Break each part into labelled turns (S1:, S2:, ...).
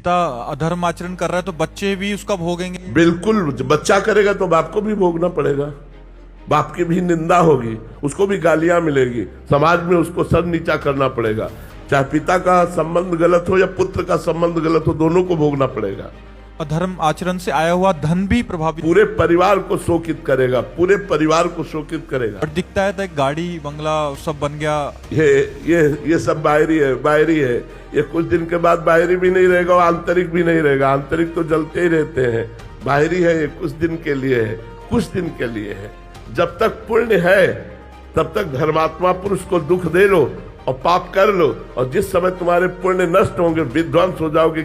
S1: पिता अधर्म आचरण कर रहा है तो बच्चे भी उसका भोगेंगे।
S2: बिल्कुल, बच्चा करेगा तो बाप को भी भोगना पड़ेगा, बाप की भी निंदा होगी, उसको भी गालियां मिलेगी, समाज में उसको सर नीचा करना पड़ेगा। चाहे पिता का संबंध गलत हो या पुत्र का संबंध गलत हो, दोनों को भोगना पड़ेगा।
S1: अधर्म आचरण से आया हुआ धन भी प्रभावित,
S2: पूरे परिवार को शोकित करेगा, पूरे परिवार को शोकित करेगा।
S1: और दिखता है तो गाड़ी बंगला सब बन गया।
S2: ये सब बाहरी है, बाहरी है। ये कुछ दिन के बाद बाहरी भी नहीं रहेगा और आंतरिक भी नहीं रहेगा। आंतरिक तो जलते ही रहते हैं, बाहरी है ये कुछ दिन के लिए है, कुछ दिन के लिए है। जब तक पुण्य है तब तक धर्मात्मा पुरुष को दुख दे लो और पाप कर लो, और जिस समय तुम्हारे पुण्य नष्ट होंगे, विध्वंस हो जाओगे,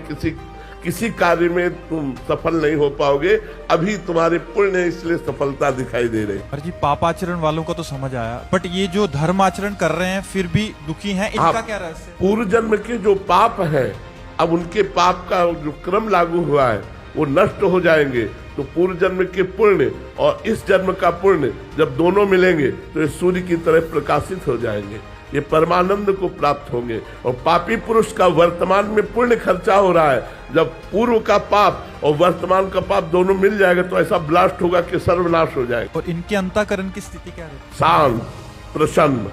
S2: किसी कार्य में तुम सफल नहीं हो पाओगे। अभी तुम्हारे पुण्य है, इसलिए सफलता दिखाई दे रही।
S1: और जी पापाचरण वालों को तो समझ आया, बट ये जो धर्म आचरण कर रहे हैं फिर भी दुखी हैं, इनका क्या रहस्य?
S2: पूर्व जन्म के जो पाप है, अब उनके पाप का जो क्रम लागू हुआ है वो नष्ट हो जाएंगे। तो पूर्व जन्म के पुण्य और इस जन्म का पुण्य जब दोनों मिलेंगे तो ये सूर्य की तरह प्रकाशित हो जाएंगे, ये परमानंद को प्राप्त होंगे। और पापी पुरुष का वर्तमान में पुण्य खर्चा हो रहा है, जब पूर्व का पाप और वर्तमान का पाप दोनों मिल जाएगा तो ऐसा ब्लास्ट होगा कि सर्वनाश हो जाएगा।
S1: और इनके अंतःकरण की स्थिति क्या है?
S2: शांत, प्रसन्न,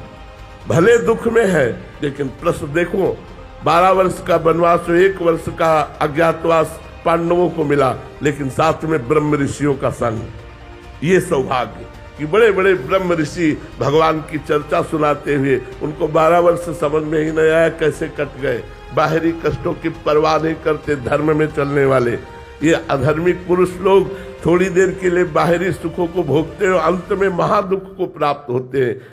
S2: भले दुख में है लेकिन प्रसन्न। देखो 12 वर्ष का वनवास, 1 वर्ष का अज्ञातवास पांडवों को मिला, लेकिन साथ में ब्रह्म ऋषियों का संग। ये सौभाग्य कि बड़े बड़े ब्रह्म ऋषि भगवान की चर्चा सुनाते हुए उनको 12 वर्ष समझ में ही नहीं आया कैसे कट गए। बाहरी कष्टों की परवाह नहीं करते धर्म में चलने वाले ये अधर्मिक पुरुष लोग थोड़ी देर के लिए बाहरी सुखों को भोगते हैं, अंत में महादुख को प्राप्त होते हैं।